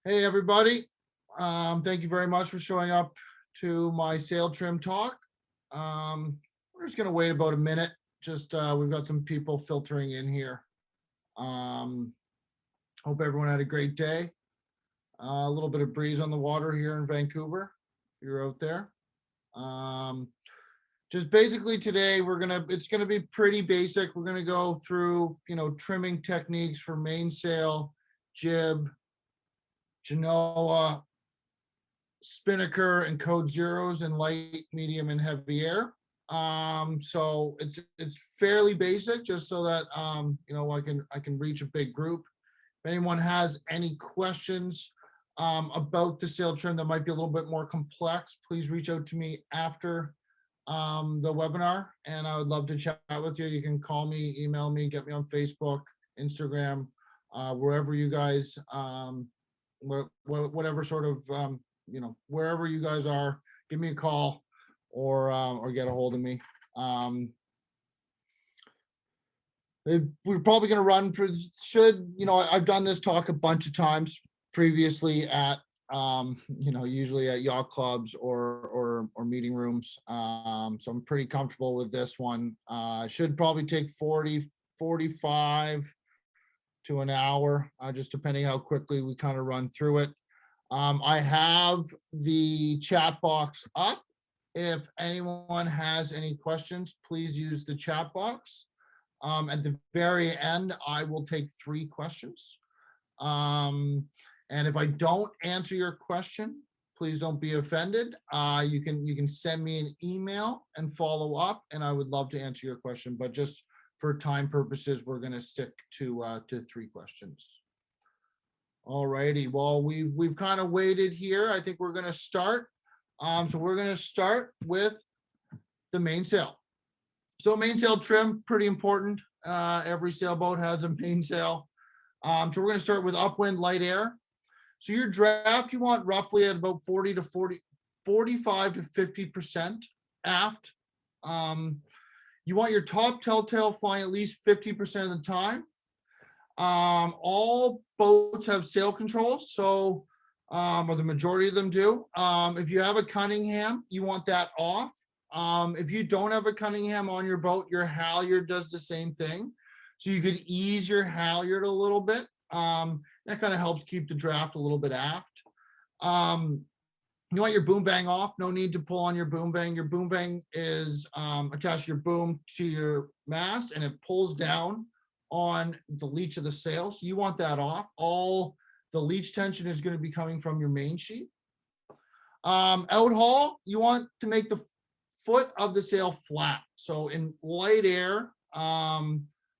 Hey, everybody. Thank you very much for showing up to my sail trim talk. We're just gonna wait about a minute. Just, we've got some people filtering in here. Hope everyone had a great day. A little bit of breeze on the water here in Vancouver. If you're out there. Just basically today, it's gonna be pretty basic. We're gonna go through, trimming techniques for mainsail, jib, Genoa, Spinnaker, and code zeros in light, medium, and heavy air. So it's fairly basic, just so that I can reach a big group. If anyone has any questions about the sail trim that might be a little bit more complex, please reach out to me after the webinar, and I would love to chat with you. You can call me, email me, get me on Facebook, Instagram, wherever you guys whatever sort of wherever you guys are, give me a call or get a hold of me. We're probably going to run for I've done this talk a bunch of times previously at usually at yacht clubs or meeting rooms, so I'm pretty comfortable with this one. Should probably take 45 to an hour, just depending how quickly we kind of run through it. I have the chat box up. If anyone has any questions, please use the chat box. At the very end, I will take 3 questions. And if I don't answer your question, please don't be offended. You can send me an email and follow up, and I would love to answer your question. But just for time purposes, we're going to stick to 3 questions. All righty. Well, we've kind of waited here. I think we're going to start. So we're going to start with the mainsail. So mainsail trim, pretty important. Every sailboat has a mainsail. So we're going to start with upwind light air. So your draft, you want roughly at about 45 to 50% aft. You want your top telltale flying at least 50% of the time. All boats have sail controls, so or the majority of them do. If you have a Cunningham, you want that off. If you don't have a Cunningham on your boat, your halyard does the same thing. So you could ease your halyard a little bit. That kind of helps keep the draft a little bit aft. You want your boom bang off. No need to pull on your boom bang. Your boom bang is attached your boom to your mast, and it pulls down on the leech of the sail. So you want that off. All the leech tension is going to be coming from your main sheet. Out haul, you want to make the foot of the sail flat. So in light air,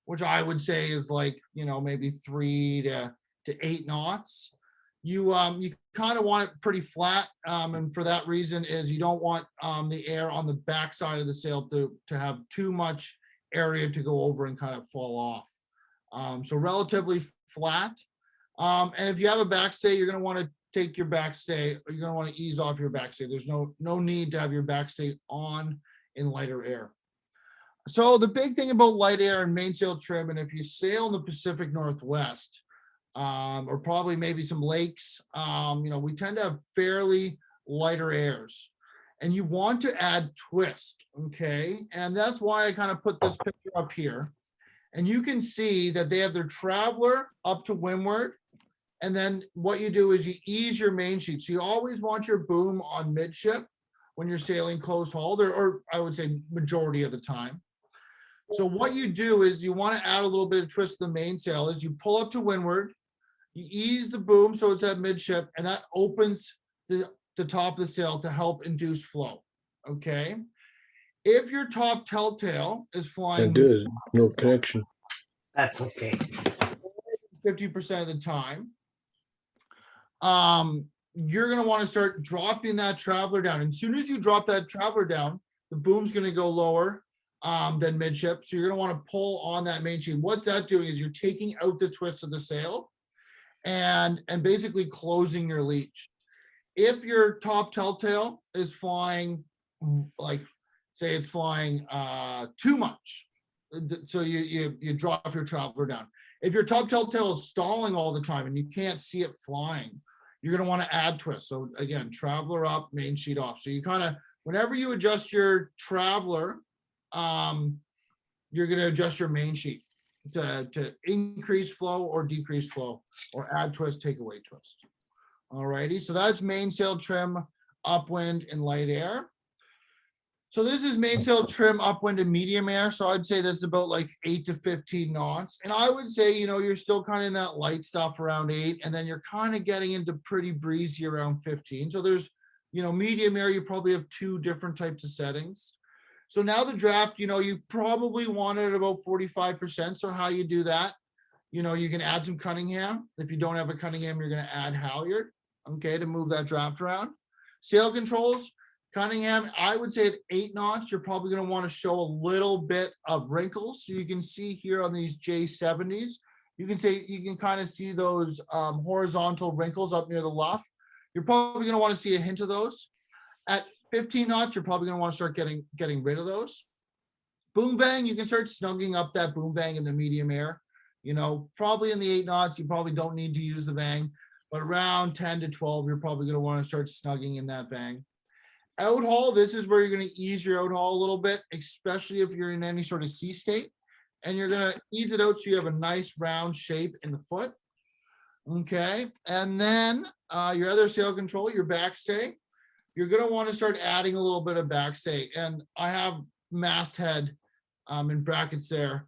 which I would say is like, maybe 3 to 8 knots, you kind of want it pretty flat, and for that reason is you don't want the air on the back side of the sail to have too much area to go over and kind of fall off. So relatively flat. And if you have a backstay, you're going to want to take your backstay, or you're going to want to ease off your backstay. There's no need to have your backstay on in lighter air. So the big thing about light air and mainsail trim, and if you sail in the Pacific Northwest, or probably maybe some lakes, we tend to have fairly lighter airs, and you want to add twist, okay? And that's why I kind of put this picture up here, and you can see that they have their traveler up to windward, and then what you do is you ease your main sheet. So you always want your boom on midship when you're sailing close hauled, or I would say majority of the time. So what you do is you want to add a little bit of twist to the mainsail. Is you pull up to windward, you ease the boom so it's at midship, and that opens the top of the sail to help induce flow. Okay. If your top telltale is flying, no connection. That's okay. 50% of the time, you're going to want to start dropping that traveler down. And as soon as you drop that traveler down, the boom's going to go lower than midship. So you're going to want to pull on that main sheet. What's that doing is you're taking out the twist of the sail and basically closing your leech. If your top telltale is flying, like say it's flying too much, so you drop your traveler down. If your top telltale is stalling all the time and you can't see it flying, you're going to want to add twist. So again, traveler up, main sheet off. So you kind of, whenever you adjust your traveler, you're going to adjust your main sheet to increase flow or decrease flow, or add twist, take away twist. All righty, so that's mainsail trim, upwind, and light air. So this is mainsail trim, upwind, and medium air. So I'd say this is about like 8 to 15 knots. And I would say, you know, you're still kind of in that light stuff around 8, and then you're kind of getting into pretty breezy around 15. So there's, you know, medium air, you probably have 2 different types of settings. So now the draft, you know, you probably want it at about 45%. So how you do that, you know, you can add some Cunningham. If you don't have a Cunningham, you're going to add halyard, okay, to move that draft around. Sail controls, Cunningham, I would say at 8 knots, you're probably going to want to show a little bit of wrinkles. So you can see here on these J70s, you can kind of see those horizontal wrinkles up near the luff. You're probably going to want to see a hint of those. At 15 knots, you're probably going to want to start getting rid of those. Boom bang, you can start snugging up that boom bang in the medium air. You know, probably in the 8 knots, you probably don't need to use the bang, but around 10 to 12, you're probably going to want to start snugging in that bang. Outhaul, this is where you're going to ease your outhaul a little bit, especially if you're in any sort of sea state, and you're going to ease it out so you have a nice round shape in the foot. Okay, and then your other sail control, your backstay, you're going to want to start adding a little bit of backstay. And I have masthead in brackets there.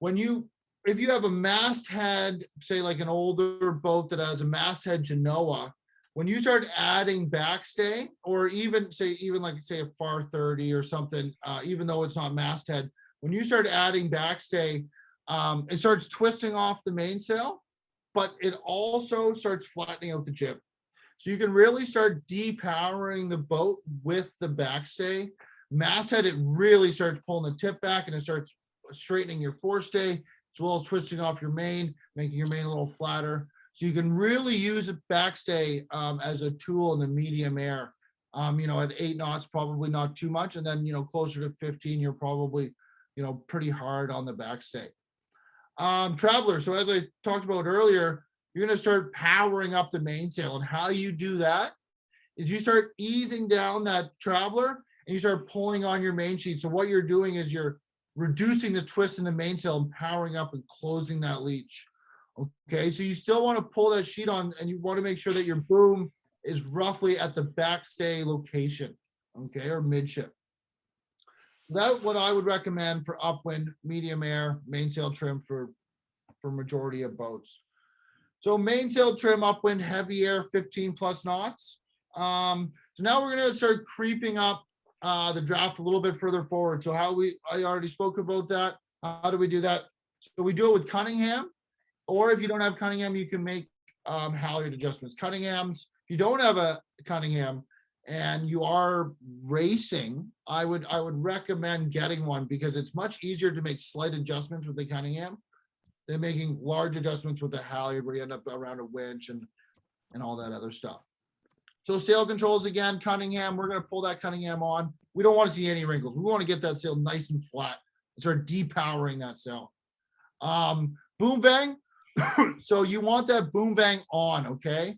If you have a masthead, say like an older boat that has a masthead Genoa, when you start adding backstay, or even like a Farr 30 or something, even though it's not masthead, when you start adding backstay, it starts twisting off the mainsail, but it also starts flattening out the jib. So you can really start depowering the boat with the backstay. Masthead, it really starts pulling the tip back, and it starts straightening your forestay, as well as twisting off your main, making your main a little flatter. So you can really use a backstay as a tool in the medium air. You know, at 8 knots, probably not too much. And then, you know, closer to 15, you're probably, you know, pretty hard on the backstay. Traveler, so as I talked about earlier, you're going to start powering up the mainsail. And how you do that is you start easing down that traveler and you start pulling on your main sheet. So what you're doing is you're reducing the twist in the mainsail and powering up and closing that leech. Okay, so you still want to pull that sheet on, and you want to make sure that your boom is roughly at the backstay location, okay, or midship. So that's what I would recommend for upwind, medium air, mainsail trim for majority of boats. So mainsail trim, upwind, heavy air, 15 plus knots. So now we're going to start creeping up the draft a little bit further forward. So I already spoke about that. How do we do that? So we do it with Cunningham. Or if you don't have Cunningham, you can make halyard adjustments. Cunninghams, if you don't have a Cunningham and you are racing, I would recommend getting one, because it's much easier to make slight adjustments with the Cunningham than making large adjustments with the halyard, where you end up around a winch and all that other stuff. So sail controls, again, Cunningham, we're going to pull that Cunningham on. We don't want to see any wrinkles. We want to get that sail nice and flat and start depowering that sail. Boom bang. So you want that boom bang on, okay?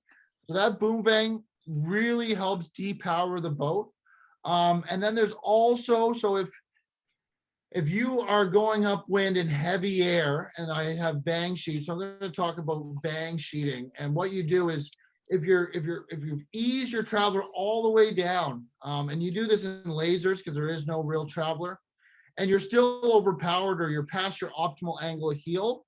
So that boom bang really helps depower the boat. And then there's also, so if you are going upwind in heavy air, and I have bang sheets, so I'm going to talk about bang sheeting. And what you do is, if you ease your traveler all the way down, and you do this in lasers because there is no real traveler, and you're still overpowered or you're past your optimal angle of heel,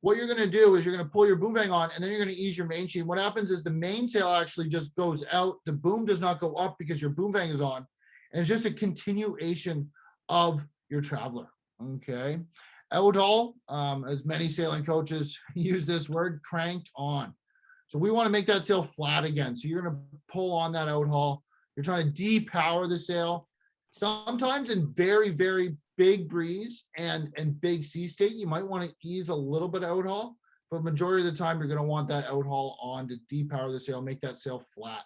what you're going to do is you're going to pull your boom bang on, and then you're going to ease your main sheet. What happens is the mainsail actually just goes out. The boom does not go up because your boom bang is on. And it's just a continuation of your traveler. Okay. Outhaul, as many sailing coaches use this word, cranked on. So we want to make that sail flat again. So you're going to pull on that outhaul. You're trying to depower the sail. Sometimes in very, very big breeze and big sea state, you might want to ease a little bit of outhaul, but majority of the time you're going to want that outhaul on to depower the sail, make that sail flat.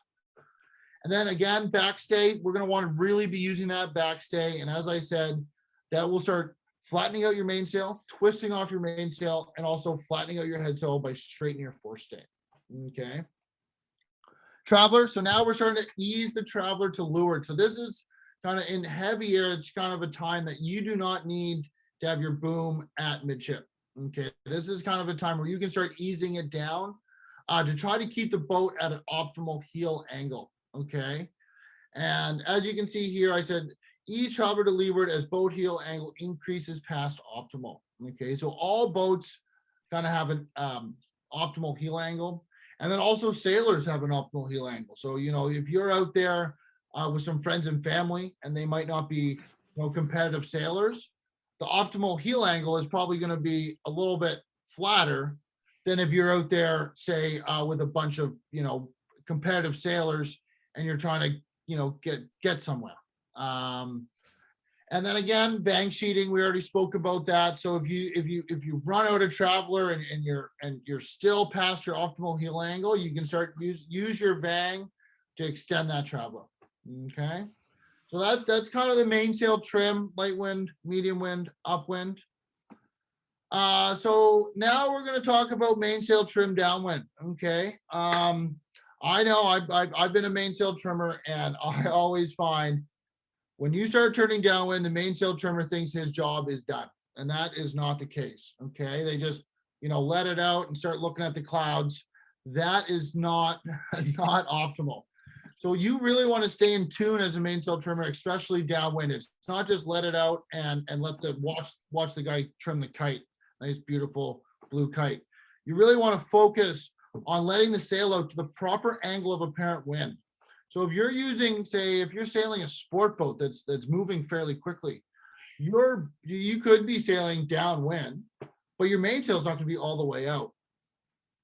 And then again, backstay, we're going to want to really be using that backstay. And as I said, that will start flattening out your mainsail, twisting off your mainsail, and also flattening out your headsail by straightening your forestay. Okay. Traveler. So now we're starting to ease the traveler to leeward. So this is kind of in heavy air. It's kind of a time that you do not need to have your boom at midship. Okay, this is kind of a time where you can start easing it down to try to keep the boat at an optimal heel angle. Okay, and as you can see here, I said ease traveler to leeward as boat heel angle increases past optimal. Okay, so all boats kind of have an optimal heel angle. And then also sailors have an optimal heel angle. So, you know, if you're out there with some friends and family and they might not be, you know, competitive sailors, the optimal heel angle is probably going to be a little bit flatter than if you're out there, say, with a bunch of, you know, competitive sailors and you're trying to, you know, get somewhere. And then again, vang sheeting, we already spoke about that. So if you run out of traveler and you're still past your optimal heel angle, you can start use your vang to extend that traveler. Okay. So that's kind of the mainsail trim, light wind, medium wind, upwind. So now we're going to talk about mainsail trim downwind. Okay. I know I've been a mainsail trimmer, and I always find when you start turning downwind, the mainsail trimmer thinks his job is done, and that is not the case. Okay, they just, you know, let it out and start looking at the clouds. That is not optimal. So you really want to stay in tune as a mainsail trimmer, especially downwind. It's not just let it out and let the watch the guy trim the kite. Nice, beautiful blue kite. You really want to focus on letting the sail out to the proper angle of apparent wind. So if you're using, say, if you're sailing a sport boat that's moving fairly quickly, you could be sailing downwind, but your mainsail is not going to be all the way out.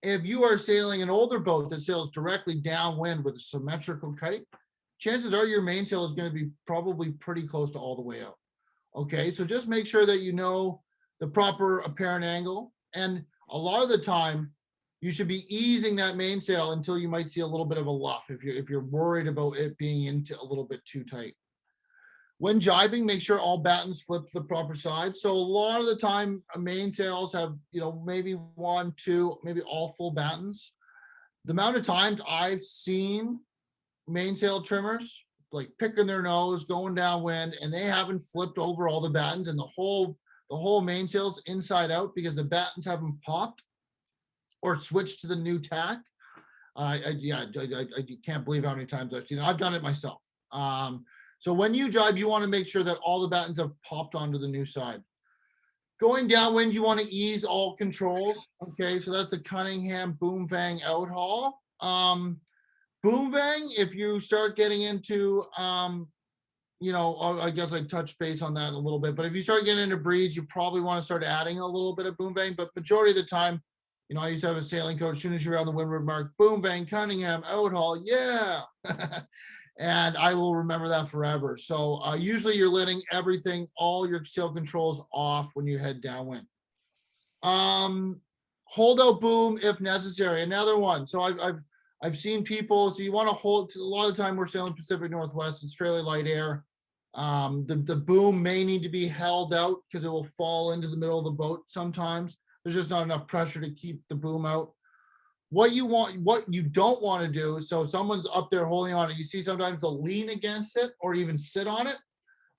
If you are sailing an older boat that sails directly downwind with a symmetrical kite, chances are your mainsail is going to be probably pretty close to all the way out. Okay, so just make sure that you know the proper apparent angle, and a lot of the time, you should be easing that mainsail until you might see a little bit of a luff if you're worried about it being into a little bit too tight. When jibing, make sure all battens flip to the proper side. So a lot of the time, mainsails have, you know, maybe one, two, maybe all full battens. The amount of times I've seen mainsail trimmers like picking their nose, going downwind, and they haven't flipped over all the battens, and the whole mainsail's inside out because the battens haven't popped or switch to the new tack. I can't believe how many times I've seen it. I've done it myself. So when you jibe, you want to make sure that all the battens have popped onto the new side. Going downwind, you want to ease all controls. Okay, so that's the Cunningham boom vang out haul. Boom vang, if you start getting into, you know, I guess I touched base on that a little bit, but if you start getting into breeze, you probably want to start adding a little bit of boom vang, but majority of the time, you know, I used to have a sailing coach, as soon as you're on the windward mark, boom, bang, Cunningham, out haul, yeah. And I will remember that forever. So usually you're letting everything, all your sail controls off when you head downwind. Hold out boom if necessary, another one. So I've seen people, so you want to hold, a lot of the time we're sailing Pacific Northwest, it's fairly light air. The boom may need to be held out because it will fall into the middle of the boat sometimes. There's just not enough pressure to keep the boom out. What you don't want to do, so someone's up there holding on it, you see sometimes they'll lean against it or even sit on it.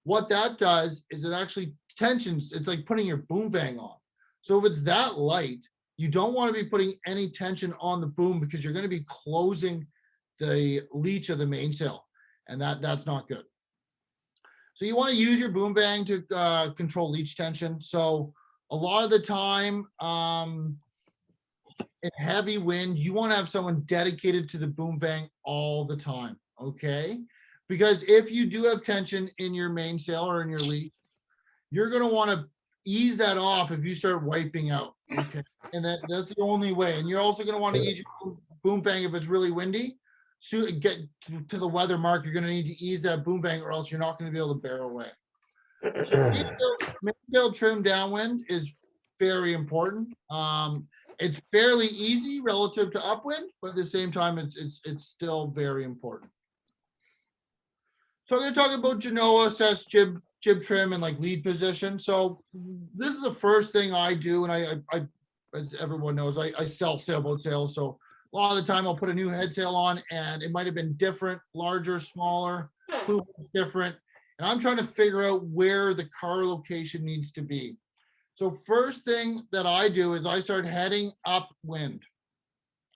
What that does is it actually tensions, it's like putting your boom vang on. So if it's that light, you don't want to be putting any tension on the boom because you're going to be closing the leech of the mainsail, and that's not good. So you want to use your boom vang to control leech tension. So a lot of the time, in heavy wind, you want to have someone dedicated to the boom vang all the time, okay? Because if you do have tension in your mainsail or in your leech, you're going to want to ease that off if you start wiping out, okay? And that's the only way. And you're also going to want to ease your boom vang if it's really windy. So get to the weather mark, you're going to need to ease that boom vang, or else you're not going to be able to bear away. So mainsail trim downwind is very important. It's fairly easy relative to upwind, but at the same time, it's still very important. So I'm going to talk about Genoa, assess jib trim, and like lead position. So this is the first thing I do, and I as everyone knows, I sell sailboat sails. So A lot of the time I'll put a new head sail on and it might have been different, larger, smaller, clue was different. And I'm trying to figure out where the car location needs to be. So first thing that I do is I start heading upwind.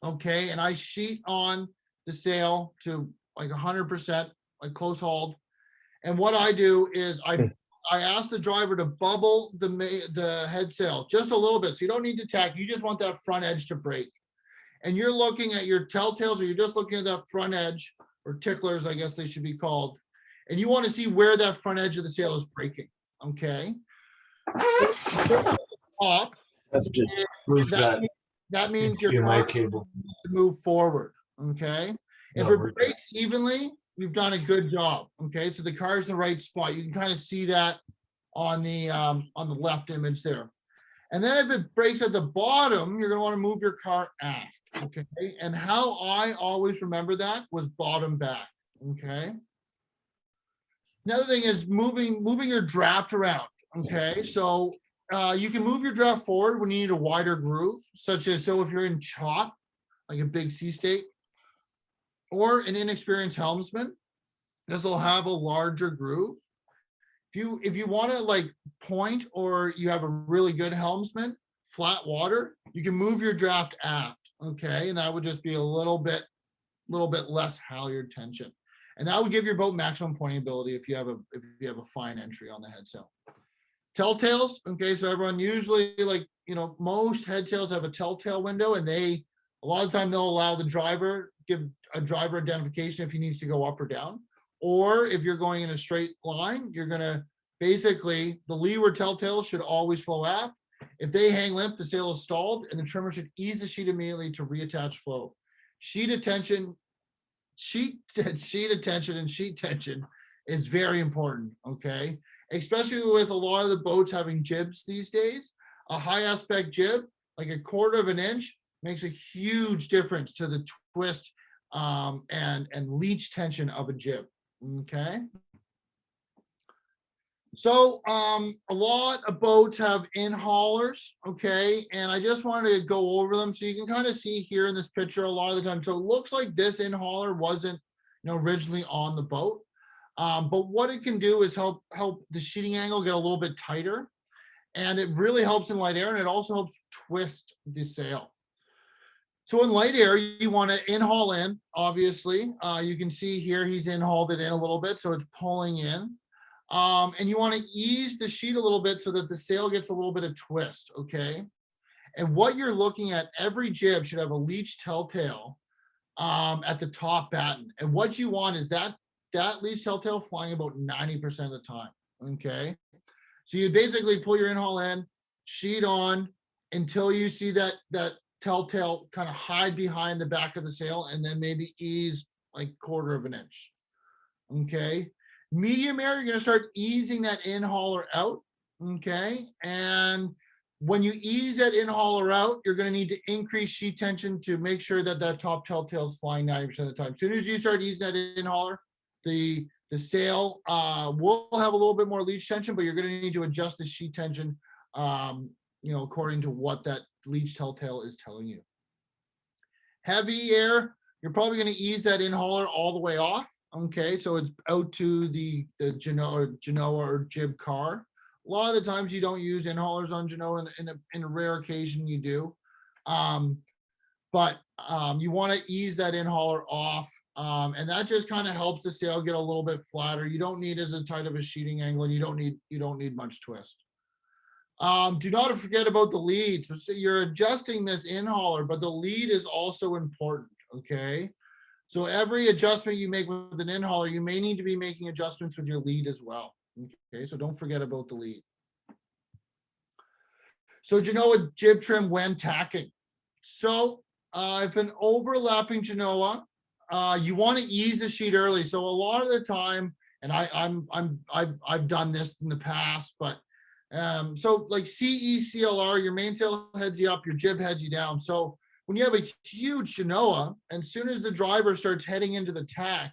Okay, and I sheet on the sail to like 100%, like close hauled. And what I do is I ask the driver to bubble the head sail just a little bit. So you don't need to tack. You just want that front edge to break. And you're looking at your telltales, or you're just looking at that front edge, or ticklers, I guess they should be called. And you want to see where that front edge of the sail is breaking. Okay. Up. That's just proof that That means your HDMI car cable. needs to move forward. Okay. If it breaks evenly, you've done a good job. Okay. So the car's in the right spot. You can kind of see that on the left image there. And then if it breaks at the bottom, you're going to want to move your car aft. Okay. And how I always remember that was bottom back. Okay. Another thing is moving your draft around. Okay. So you can move your draft forward when you need a wider groove, such as, so if you're in chop, like a big sea state, or an inexperienced helmsman, because they'll have a larger groove. If you want to like point, or you have a really good helmsman, flat water, you can move your draft aft. Okay, and that would just be a little bit less halyard tension, and that would give your boat maximum pointing ability if you have a fine entry on the head sail. Telltales. Okay, so everyone usually, like, most head sails have a telltale window, and a lot of the time they'll allow the driver, give a driver identification if he needs to go up or down. Or if you're going in a straight line, you're gonna basically, the leeward telltale should always flow aft. If they hang limp, the sail is stalled, and the trimmer should ease the sheet immediately to reattach flow. Sheet attention and sheet tension is very important. Okay, especially with a lot of the boats having jibs these days. A high aspect jib, like 1/4 of an inch, makes a huge difference to the twist and leech tension of a jib. Okay. So a lot of boats have in-haulers. Okay, and I just wanted to go over them so you can kind of see here in this picture a lot of the time. So it looks like this in-hauler wasn't originally on the boat. But what it can do is help the sheeting angle get a little bit tighter, and it really helps in light air, and it also helps twist the sail. So in light air, you want to in-haul in, obviously. You can see here he's in-hauled it in a little bit, so it's pulling in. And you want to ease the sheet a little bit so that the sail gets a little bit of twist, okay? And what you're looking at, every jib should have a leech telltale at the top batten. And what you want is that leech telltale flying about 90% of the time, okay? So you basically pull your in-haul in, sheet on until you see that telltale kind of hide behind the back of the sail, and then maybe ease like 1/4 of an inch. Okay. Medium air, you're going to start easing that in-hauler out. Okay. And when you ease that in-hauler out, you're going to need to increase sheet tension to make sure that top telltale is flying 90% of the time. As soon as you start easing that in-hauler, the sail will have a little bit more leech tension, but you're going to need to adjust the sheet tension according to what that leech telltale is telling you. Heavy air, you're probably going to ease that in-hauler all the way off. Okay, so it's out to the Genoa or jib car. A lot of the times you don't use in-haulers on Genoa, in a rare occasion you do. But you want to ease that in-hauler off, and that just kind of helps the sail get a little bit flatter. You don't need as tight of a sheeting angle, and you don't need much twist. Do not forget about the lead. So you're adjusting this in-hauler, but the lead is also important, okay? So every adjustment you make with an in-hauler, you may need to be making adjustments with your lead as well, okay? So don't forget about the lead. So Genoa jib trim when tacking. So if an overlapping Genoa, you want to ease the sheet early. So a lot of the time, and I've done this in the past, but so like CECLR, your mainsail heads you up, your jib heads you down. So when you have a huge Genoa, and as soon as the driver starts heading into the tack,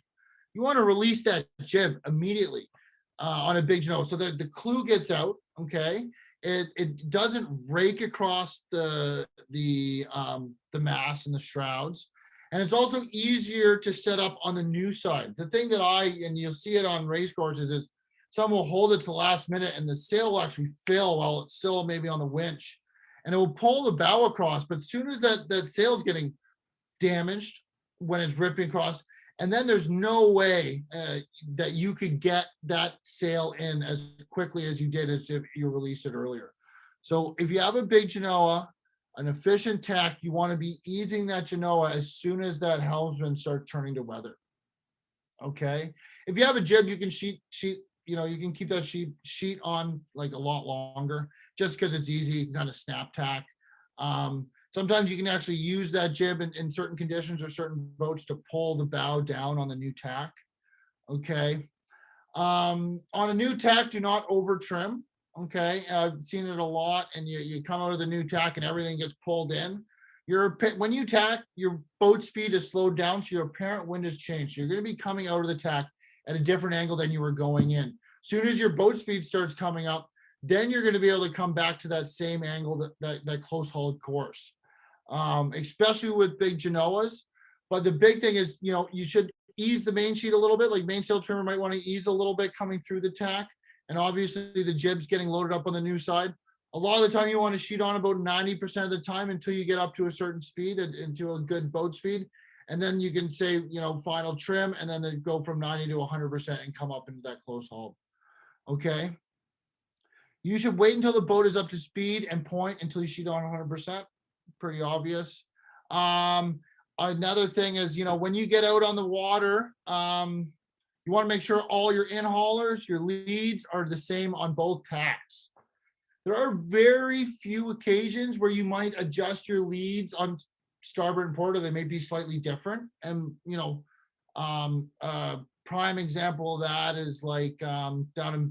you want to release that jib immediately on a big Genoa so that the clue gets out. Okay, it doesn't rake across the mast and the shrouds. And it's also easier to set up on the new side. The thing that and you'll see it on race courses, is some will hold it to the last minute and the sail will actually fail while it's still maybe on the winch, and it will pull the bow across. But as soon as that sail's getting damaged when it's ripping across, and then there's no way that you could get that sail in as quickly as you did as if you released it earlier. So if you have a big Genoa, an efficient tack, you want to be easing that Genoa as soon as that helmsman starts turning to weather. Okay. If you have a jib, you can you can keep that sheet on like a lot longer, just because it's easy. You can kind of snap tack. Sometimes you can actually use that jib in certain conditions or certain boats to pull the bow down on the new tack. Okay. On a new tack, do not over trim. Okay. I've seen it a lot, and you come out of the new tack and everything gets pulled in. When you tack, your boat speed is slowed down, so your apparent wind has changed. So you're going to be coming out of the tack at a different angle than you were going in. As soon as your boat speed starts coming up, then you're going to be able to come back to that same angle, that close hauled course. Especially with big Genoas. But the big thing is, you should ease the main sheet a little bit. Like mainsail trimmer might want to ease a little bit coming through the tack. And obviously the jib's getting loaded up on the new side. A lot of the time you want to sheet on about 90% of the time until you get up to a certain speed and into a good boat speed. And then you can say, final trim, and then they go from 90 to 100% and come up into that close haul. Okay. You should wait until the boat is up to speed and point until you sheet on 100%. Pretty obvious. Another thing is, when you get out on the water, you want to make sure all your in-haulers, your leads are the same on both tacks. There are very few occasions where you might adjust your leads on starboard and port, or they may be slightly different. And, prime example of that is like down in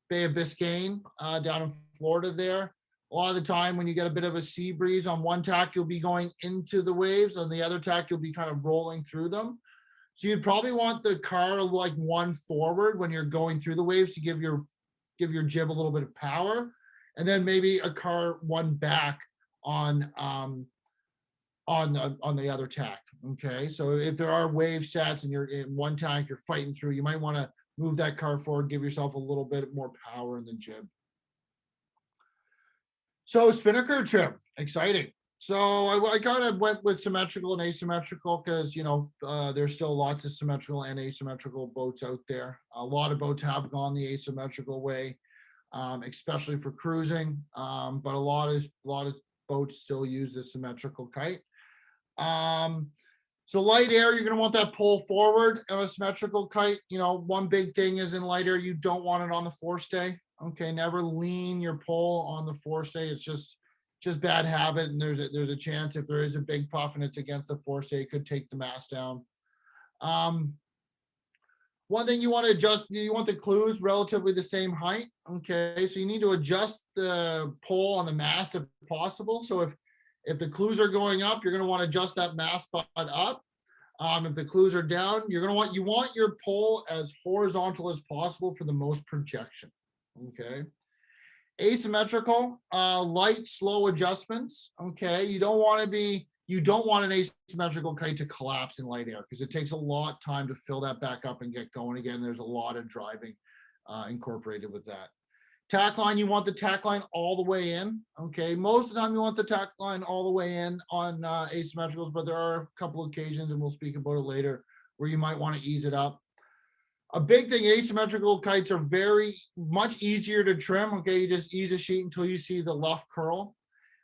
Bay of Biscayne, down in Florida there. A lot of the time when you get a bit of a sea breeze on one tack, you'll be going into the waves. On the other tack, you'll be kind of rolling through them. So you'd probably want the car like one forward when you're going through the waves to give your jib a little bit of power. And then maybe a car one back on the other tack. Okay. So if there are wave sets and you're in one tack, you're fighting through, you might want to move that car forward, give yourself a little bit more power in the jib. So Spinnaker Trim, exciting. So I kind of went with symmetrical and asymmetrical because, there's still lots of symmetrical and asymmetrical boats out there. A lot of boats have gone the asymmetrical way, especially for cruising. But a lot of boats still use the symmetrical kite. So light air, you're going to want that pull forward on a symmetrical kite. One big thing is in light air, you don't want it on the forestay. Okay, never lean your pole on the forestay. It's just bad habit, and there's a chance if there is a big puff and it's against the forestay, it could take the mast down. One thing you want to adjust, you want the clews relatively the same height. Okay, so you need to adjust the pole on the mast if possible. So if the clews are going up, you're going to want to adjust that mast butt up. If the clews are down, you want your pole as horizontal as possible for the most projection. Okay. Asymmetrical, light, slow adjustments. Okay. You don't want an asymmetrical kite to collapse in light air because it takes a lot of time to fill that back up and get going again. There's a lot of driving incorporated with that. Tack line, you want the tack line all the way in. Okay. Most of the time you want the tack line all the way in on asymmetricals, but there are a couple of occasions, and we'll speak about it later, where you might want to ease it up. A big thing, asymmetrical kites are very much easier to trim. Okay, you just ease a sheet until you see the luff curl,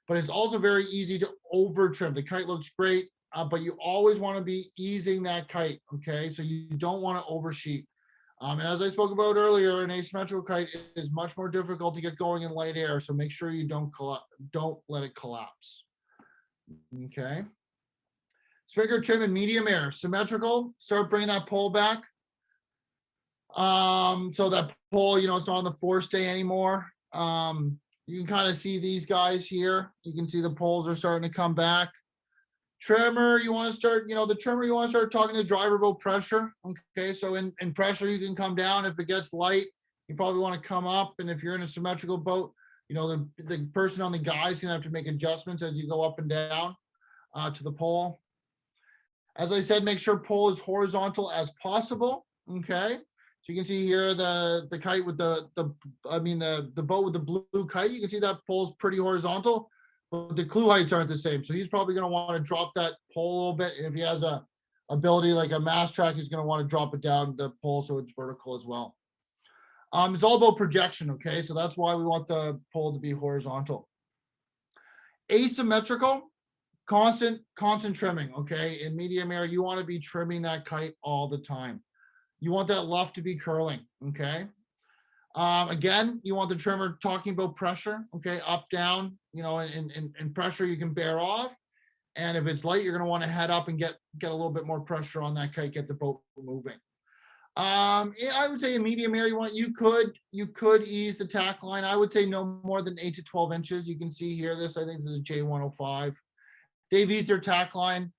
but it's also very easy to over trim. The kite looks great, but you always want to be easing that kite. Okay, so you don't want to oversheet. And as I spoke about earlier, an asymmetrical kite is much more difficult to get going in light air, so make sure you don't let it collapse. Okay. Spinnaker trim in medium air, symmetrical. Start bringing that pole back. So that pole, it's not on the forestay anymore. You can kind of see these guys here. You can see the poles are starting to come back. Trimmer, you want to start, the trimmer, you want to start talking to the driver about pressure. Okay, so in pressure, you can come down. If it gets light, you probably want to come up. And if you're in a symmetrical boat, the person on the guy is going to have to make adjustments as you go up and down to the pole. As I said, make sure pole is horizontal as possible. Okay. So you can see here the kite with the boat with the blue kite. You can see that pole's pretty horizontal, but the clue heights aren't the same. So he's probably going to want to drop that pole a little bit. And if he has a ability like a mast track, he's going to want to drop it down the pole so it's vertical as well. It's all about projection. Okay. So that's why we want the pole to be horizontal. Asymmetrical, constant trimming. Okay. In medium air, you want to be trimming that kite all the time. You want that luff to be curling. Okay. Again, you want the trimmer talking about pressure. Okay. Up, down, you know, and pressure you can bear off. And if it's light, you're going to want to head up and get a little bit more pressure on that kite, get the boat moving. I would say in medium air, you could ease the tack line. I would say no more than 8 to 12 inches. You can see here, I think this is a J105. They've eased their tack line.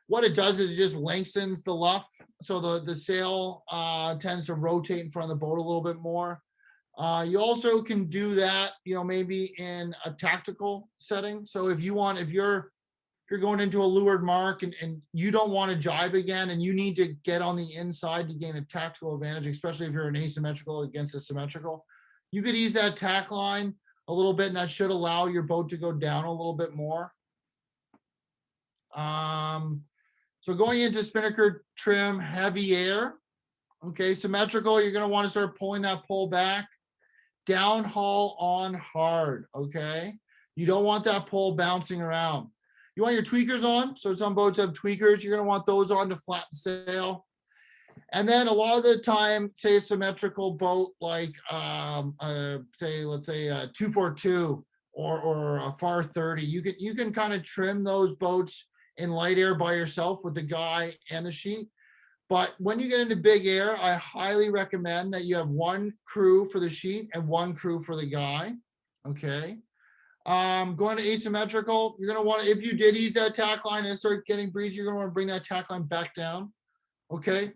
What it does is it just lengthens the luff. So the sail tends to rotate in front of the boat a little bit more. You also can do that, you know, maybe in a tactical setting. So if you're going into a leeward mark and you don't want to jibe again and you need to get on the inside to gain a tactical advantage, especially if you're an asymmetrical against a symmetrical, you could ease that tack line a little bit and that should allow your boat to go down a little bit more. So going into Spinnaker Trim, heavy air, okay, symmetrical, you're going to want to start pulling that pole back, downhaul on hard, okay? You don't want that pole bouncing around. You want your tweakers on. So some boats have tweakers. You're going to want those on to flatten sail. And then a lot of the time, say a symmetrical boat like, let's say a 242 or a Farr 30, you can kind of trim those boats in light air by yourself with the guy and the sheet. But when you get into big air, I highly recommend that you have one crew for the sheet and one crew for the guy. Okay. Going to asymmetrical, you're going to want to, if you did ease that tack line and start getting breezy, you're going to want to bring that tack line back down. Okay.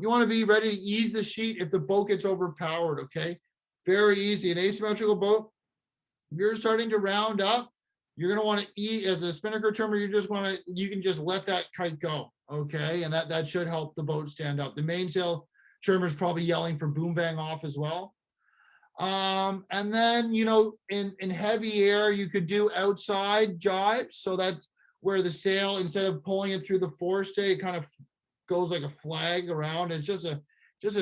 You want to be ready to ease the sheet if the boat gets overpowered. Okay. Very easy. An asymmetrical boat, you're starting to round up. You're going to want to ease as a Spinnaker trimmer. You can just let that kite go. Okay. And that should help the boat stand up. The mainsail trimmer is probably yelling for boom bang off as well. And then, you know, in heavy air, you could do outside jibes. So that's where the sail, instead of pulling it through the forestay, it kind of goes like a flag around. It's just a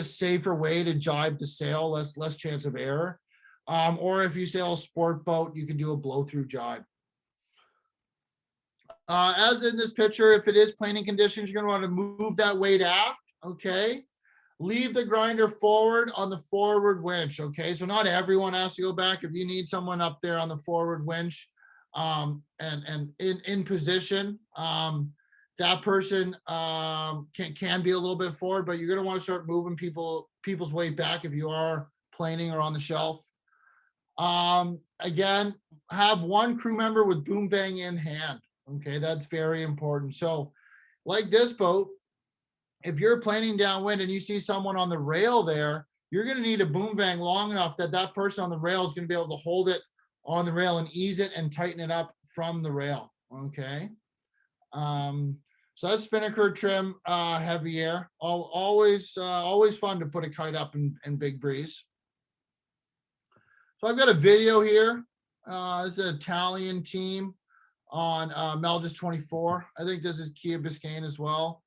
safer way to jibe the sail, less chance of error. Or if you sail a sport boat, you can do a blow through jibe. As in this picture, if it is planing conditions, you're going to want to move that weight aft. Okay. Leave the grinder forward on the forward winch. Okay. So not everyone has to go back. If you need someone up there on the forward winch and in position, that person can be a little bit forward, but you're going to want to start moving people's weight back if you are planing or on the shelf. Again, have one crew member with boom bang in hand. Okay, that's very important. So like this boat, if you're planing downwind and you see someone on the rail there, you're going to need a boom bang long enough that that person on the rail is going to be able to hold it on the rail and ease it and tighten it up from the rail. Okay. So that's Spinnaker Trim, heavy air. Always fun to put a kite up in big breeze. So I've got a video here. This is an Italian team on Melges 24. I think this is Key Biscayne as well.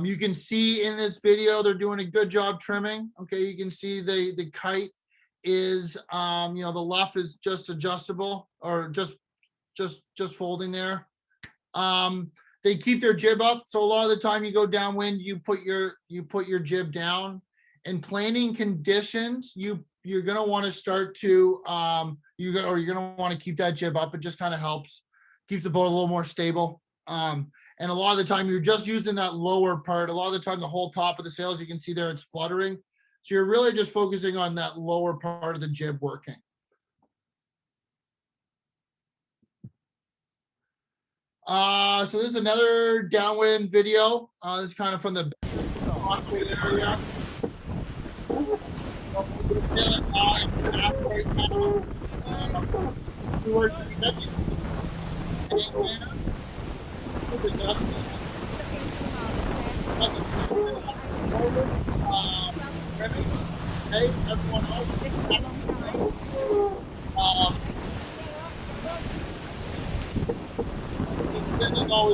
You can see in this video, they're doing a good job trimming. Okay, you can see the kite is, you know, the luff is just adjustable or just folding there. They keep their jib up. So a lot of the time you go downwind, you put your jib down. In planing conditions, you're going to want to start to, you're going to want to keep that jib up. It just kind of helps, keeps the boat a little more stable. And a lot of the time you're just using that lower part. A lot of the time, the whole top of the sails, you can see there, it's fluttering. So you're really just focusing on that lower part of the jib working. So this is another downwind video. This is kind of from the area.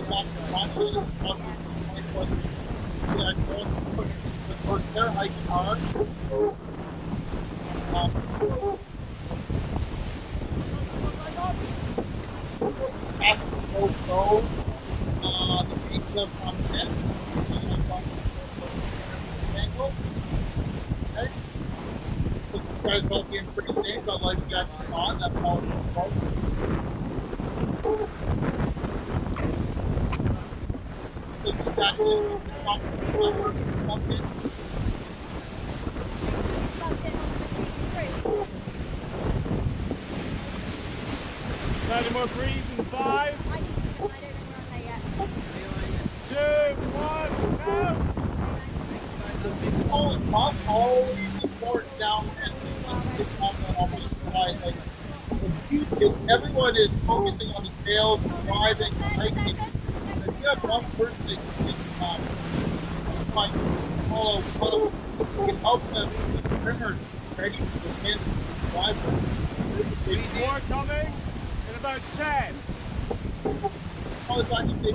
goes back to front. Yeah, put the work there, hiking hard. After the boat goes, the mainsail comes in. Angle. Okay. So you guys both being pretty safe. Got life jackets on. That's all it's about. So you got to talk to something. 30 more breeze in 5, 2, 1, go! Always important downwind. If everyone is focusing on the sails, driving, hiking, if you have one person that you can follow, you can help them keep the trimmers ready for the wind driver. More coming in about 10. 5, 3, 2,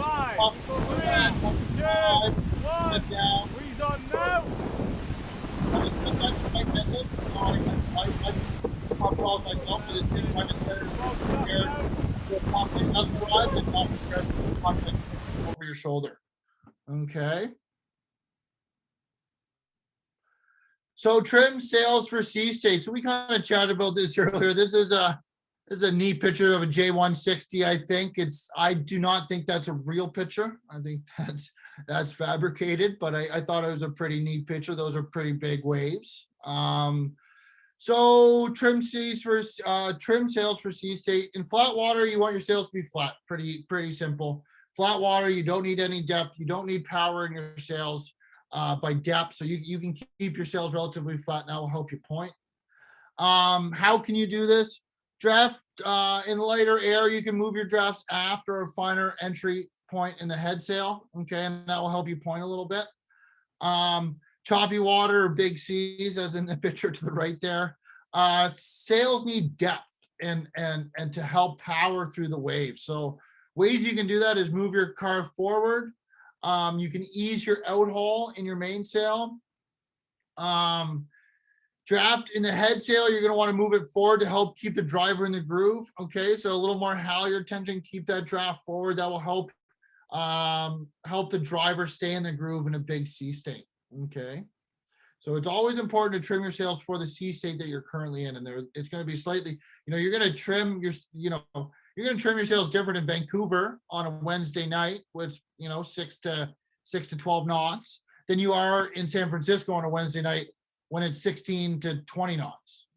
1, down. breeze on now! Over your shoulder. Okay. So trim sails for sea state. So we kind of chatted about this earlier. This is a neat picture of a J160. I think I do not think that's a real picture. I think that's fabricated, but I thought it was a pretty neat picture. Those are pretty big waves. So trim sails for sea state. In flat water, you want your sails to be flat. Pretty simple. Flat water, you don't need any depth. You don't need power in your sails by depth. So you can keep your sails relatively flat. That will help you point. How can you do this? Draft in lighter air, you can move your drafts after a finer entry point in the head sail. Okay, and that will help you point a little bit. Choppy water or big seas, as in the picture to the right there. Sails need depth and to help power through the waves. So ways you can do that is move your car forward. You can ease your outhaul in your mainsail. Draft in the head sail, you're going to want to move it forward to help keep the driver in the groove. Okay, so a little more halyard tension, keep that draft forward. That will help the driver stay in the groove in a big sea state. Okay, so it's always important to trim your sails for the sea state that you're currently in, and it's going to be slightly, you're going to trim your, you're going to trim your sails different in Vancouver on a Wednesday night, which 6 to 12 knots, than you are in San Francisco on a Wednesday night when it's 16 to 20 knots.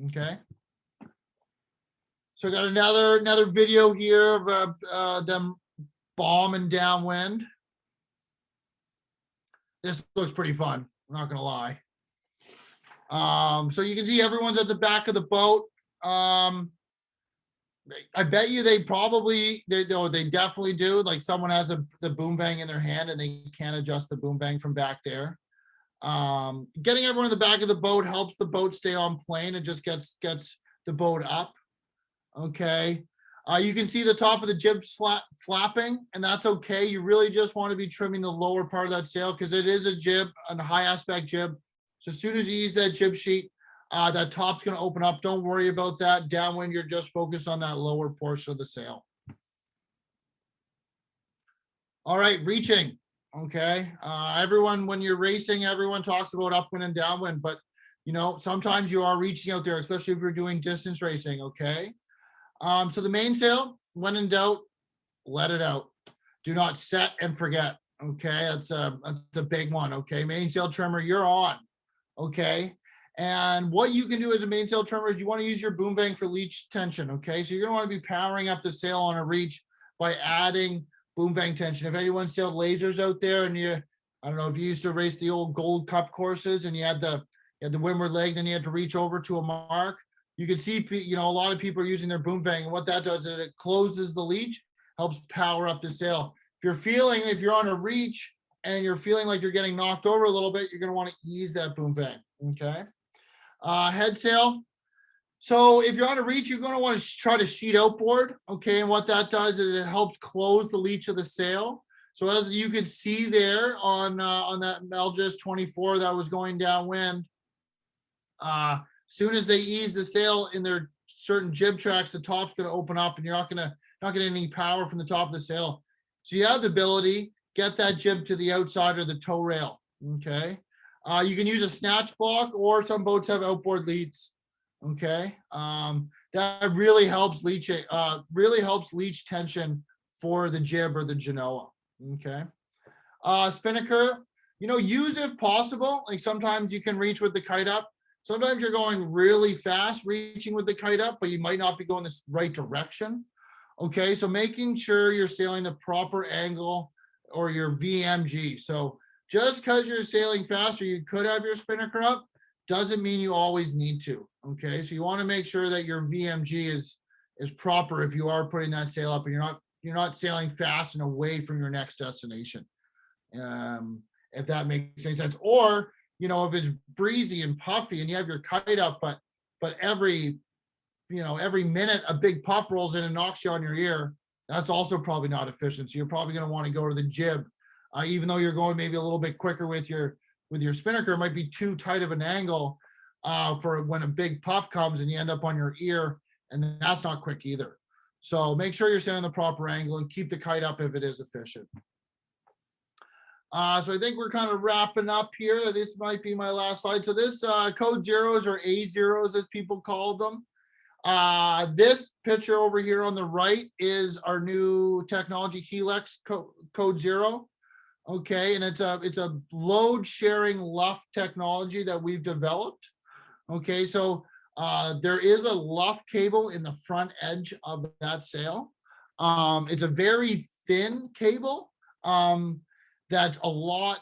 Okay. So I got another video here of them bombing downwind. This looks pretty fun, I'm not gonna lie. So you can see everyone's at the back of the boat. I bet you they definitely do. Like someone has the boom bang in their hand and they can't adjust the boom bang from back there. Getting everyone in the back of the boat helps the boat stay on plane. It just gets the boat up. Okay. You can see the top of the jib flapping, and that's okay. You really just want to be trimming the lower part of that sail because it is a jib, a high aspect jib. So as soon as you use that jib sheet, that top's going to open up. Don't worry about that. Downwind, you're just focused on that lower portion of the sail. All right, reaching. Okay. Everyone, when you're racing, everyone talks about upwind and downwind, but sometimes you are reaching out there, especially if you're doing distance racing. Okay. So the mainsail, when in doubt, let it out. Do not set and forget. Okay. That's a big one. Okay. Mainsail trimmer, you're on. Okay. And what you can do as a mainsail trimmer is you want to use your boom bang for leech tension. Okay. So you're going to want to be powering up the sail on a reach by adding boom bang tension. If anyone sailed lasers out there and I don't know if you used to race the old Gold Cup courses and you had the windward leg, then you had to reach over to a mark. You can see, a lot of people are using their boom bang, and what that does is it closes the leech, helps power up the sail. If you're on a reach and you're feeling like you're getting knocked over a little bit, you're going to want to ease that boom bang. Okay. Head sail. So if you're on a reach, you're going to want to try to sheet outboard. Okay. And what that does is it helps close the leach of the sail. So as you could see there on that Melges 24 that was going downwind, soon as they ease the sail in their certain jib tracks, the top's going to open up and you're not getting any power from the top of the sail. So you have the ability, get that jib to the outside or the tow rail. Okay. You can use a snatch block, or some boats have outboard leads. Okay. That really helps leach it, really helps leach tension for the jib or the Genoa. Okay. Spinnaker, use if possible. Like sometimes you can reach with the kite up. Sometimes you're going really fast reaching with the kite up, but you might not be going the right direction. Okay. So making sure you're sailing the proper angle or your VMG. So just because you're sailing faster, you could have your spinnaker up, doesn't mean you always need to. Okay. So you want to make sure that your VMG is proper if you are putting that sail up and you're not sailing fast and away from your next destination. If that makes any sense. Or, if it's breezy and puffy and you have your kite up, but every minute a big puff rolls in and knocks you on your ear, that's also probably not efficient. So you're probably going to want to go to the jib, even though you're going maybe a little bit quicker with your spinnaker. It might be too tight of an angle for when a big puff comes and you end up on your ear, and that's not quick either. So make sure you're sailing the proper angle and keep the kite up if it is efficient. So I think we're kind of wrapping up here. This might be my last slide. So this code zeros, or A zeros as people call them. This picture over here on the right is our new technology Helix code zero. Okay, and it's a load sharing luff technology that we've developed. Okay, so there is a luff cable in the front edge of that sail. It's a very thin cable that's a lot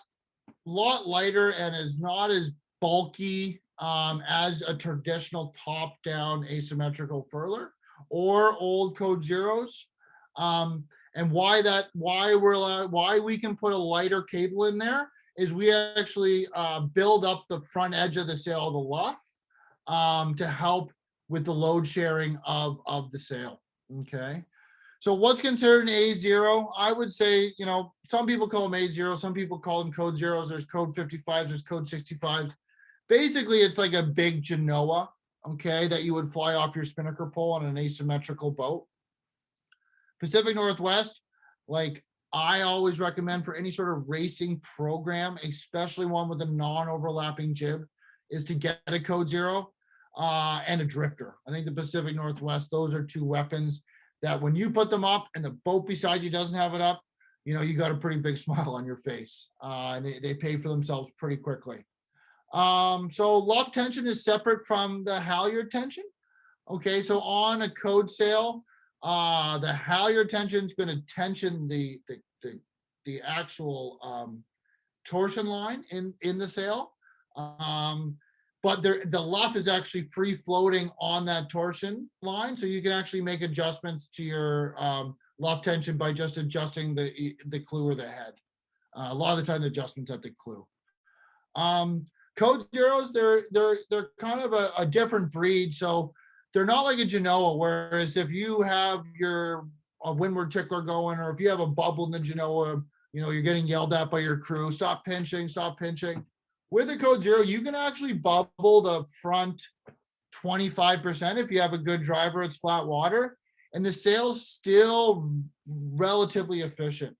lighter and is not as bulky as a traditional top-down asymmetrical furler or old code zeros. And why we can put a lighter cable in there is we actually build up the front edge of the sail, the luff, to help with the load sharing of the sail. Okay. So what's considered an A0? I would say, some people call them A0, some people call them code zeros. There's code 55s, there's code 65s. Basically, it's like a big Genoa, okay, that you would fly off your spinnaker pole on an asymmetrical boat. Pacific Northwest, like I always recommend for any sort of racing program, especially one with a non-overlapping jib, is to get a code zero and a drifter. I think the Pacific Northwest, those are two weapons that when you put them up and the boat beside you doesn't have it up, you got a pretty big smile on your face. And they pay for themselves pretty quickly. So luff tension is separate from the halyard tension. Okay, so on a code sail, the halyard tension is going to tension the actual torsion line in the sail. But the luff is actually free floating on that torsion line. So you can actually make adjustments to your luff tension by just adjusting the clew or the head. A lot of the time the adjustments at the clew. Code zeros, they're kind of a different breed. So they're not like a Genoa, whereas if you have a windward tickler going, or if you have a bubble in the Genoa, you're getting yelled at by your crew, stop pinching. With a code zero, you can actually bubble the front 25% if you have a good driver, it's flat water, and the sail's still relatively efficient.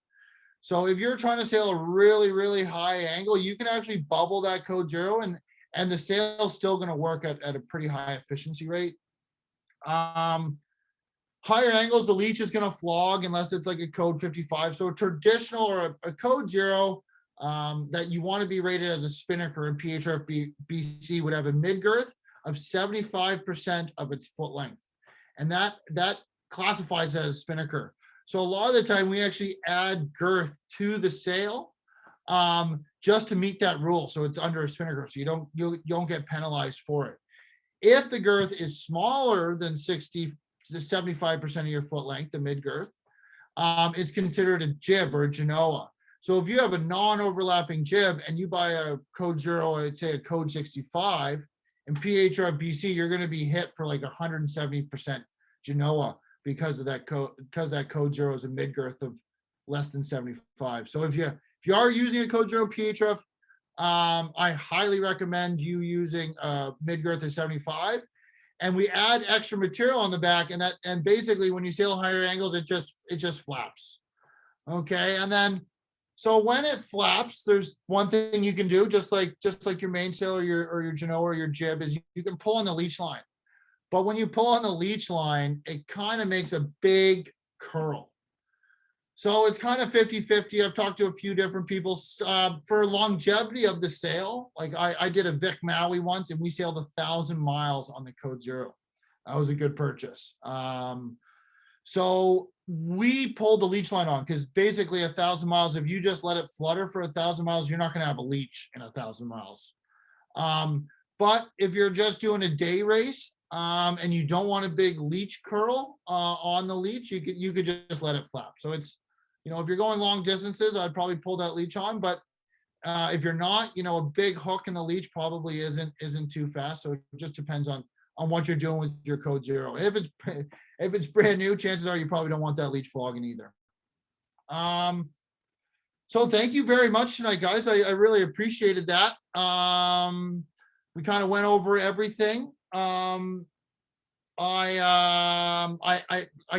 So if you're trying to sail a really, really high angle, you can actually bubble that code zero and the sail's still going to work at a pretty high efficiency rate. Higher angles, the leech is going to flog unless it's like a code 55. So a traditional or a code zero that you want to be rated as a spinnaker in PHRF BC would have a mid girth of 75% of its foot length. And that classifies as a spinnaker. So a lot of the time we actually add girth to the sail just to meet that rule. So it's under a spinnaker. So you don't get penalized for it. If the girth is smaller than 60 to 75% of your foot length, the mid girth, it's considered a jib or a Genoa. So if you have a non-overlapping jib and you buy a code zero, I'd say a code 65, in PHRF BC, you're going to be hit for like 170% Genoa because of that code, because that code zero is a mid girth of less than 75. So if you are using a code zero PHRF, I highly recommend you using mid girth of 75. And we add extra material on the back, and basically when you sail higher angles, it just flaps. Okay, and then so when it flaps, there's one thing you can do, just like your mainsail or your Genoa or your jib, is you can pull on the leech line. But when you pull on the leech line, it kind of makes a big curl. So it's kind of 50-50. I've talked to a few different people for longevity of the sail. Like I did a Vic Maui once, and we sailed 1,000 miles on the Code Zero. That was a good purchase. So we pulled the leech line on, because basically 1,000 miles, if you just let it flutter for 1,000 miles, you're not going to have a leech in 1,000 miles. But if you're just doing a day race and you don't want a big leech curl on the leech, you could just let it flap. So it's, if you're going long distances, I'd probably pull that leech on. But if you're not, a big hook in the leech probably isn't too fast. So it just depends on what you're doing with your Code Zero. If it's brand new, chances are you probably don't want that leech flogging either. So thank you very much tonight, guys. I really appreciated that. We kind of went over everything. I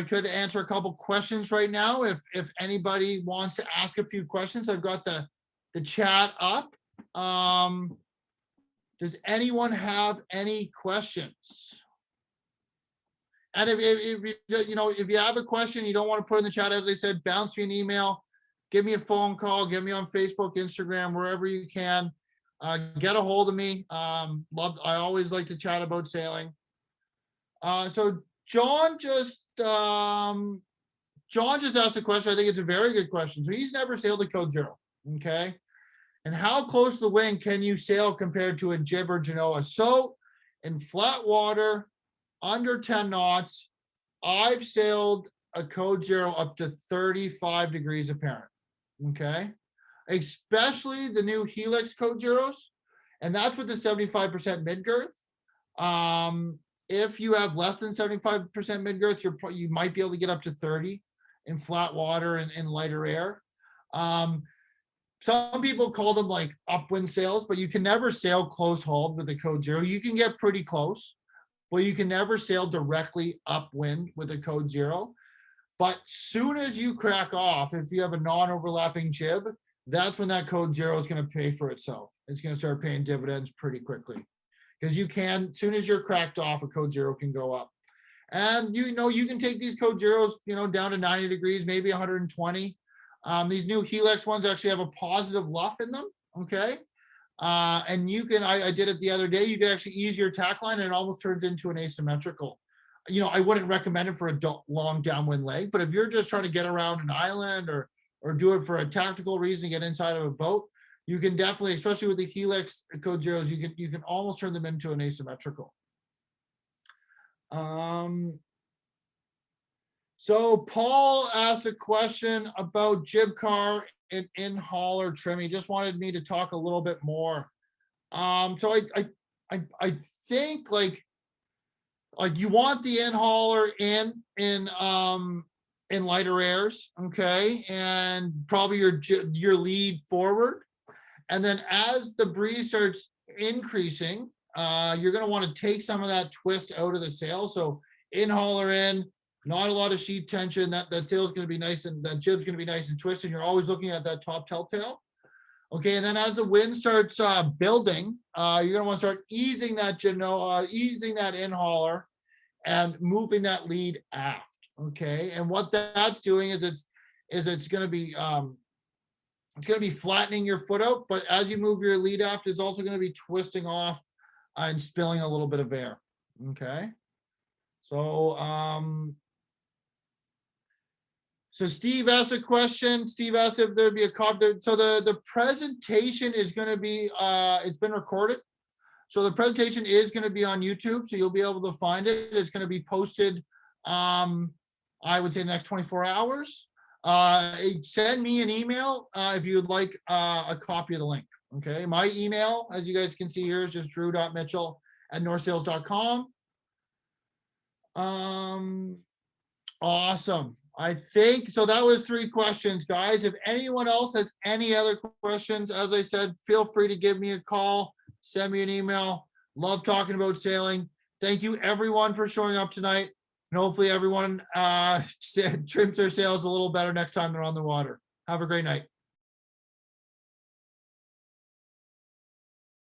could answer a couple questions right now if anybody wants to ask a few questions. I've got the chat up. Does anyone have any questions? And if you have a question you don't want to put in the chat, as I said, bounce me an email, give me a phone call, get me on Facebook, Instagram, wherever you can. Get a hold of me. I always like to chat about sailing. So John just asked a question. I think it's a very good question. So he's never sailed a Code Zero. Okay. And how close to the wind can you sail compared to a jib or Genoa? So in flat water, under 10 knots, I've sailed a Code Zero up to 35 degrees apparent. Okay. Especially the new Helix Code Zeros. And that's with the 75% mid girth. If you have less than 75% mid girth, you might be able to get up to 30 in flat water and in lighter air. Some people call them like upwind sails, but you can never sail close hauled with a Code Zero. You can get pretty close, but you can never sail directly upwind with a Code Zero. But soon as you crack off, if you have a non-overlapping jib, that's when that Code Zero is going to pay for itself. It's going to start paying dividends pretty quickly. Because as soon as you're cracked off, a Code Zero can go up. And you can take these Code Zeros, down to 90 degrees, maybe 120. These new Helix ones actually have a positive luff in them, okay? And you can, I did it the other day, you can actually ease your tack line and it almost turns into an asymmetrical. I wouldn't recommend it for a long downwind leg, but if you're just trying to get around an island or do it for a tactical reason to get inside of a boat, you can definitely, especially with the Helix Code Zeros, you can almost turn them into an asymmetrical. So Paul asked a question about jib car and in-hauler trim. He just wanted me to talk a little bit more. So I think like you want the in-hauler in lighter airs, okay, and probably your lead forward. And then as the breeze starts increasing, you're going to want to take some of that twist out of the sail. So in-hauler in, not a lot of sheet tension. That sail is going to be nice, and that jib's going to be nice and twisted. You're always looking at that top telltale. Okay, and then as the wind starts building, you're going to want to start easing that Genoa, easing that in-hauler, and moving that lead aft. Okay, and what that's doing is it's going to be flattening your foot out, but as you move your lead aft, it's also going to be twisting off and spilling a little bit of air. Okay, so so Steve asked a question. Steve asked if there'd be a copy. So the presentation is going to be it's been recorded. So the presentation is going to be on YouTube, so you'll be able to find it. It's going to be posted, I would say, in the next 24 hours. Send me an email if you would like a copy of the link. Okay, my email, as you guys can see here, is just drew.mitchell northsails.com. Awesome. I think, so that was 3 questions, guys. If anyone else has any other questions, as I said, feel free to give me a call, send me an email. Love talking about sailing. Thank you everyone for showing up tonight. And hopefully everyone trims their sails a little better next time they're on the water. Have a great night.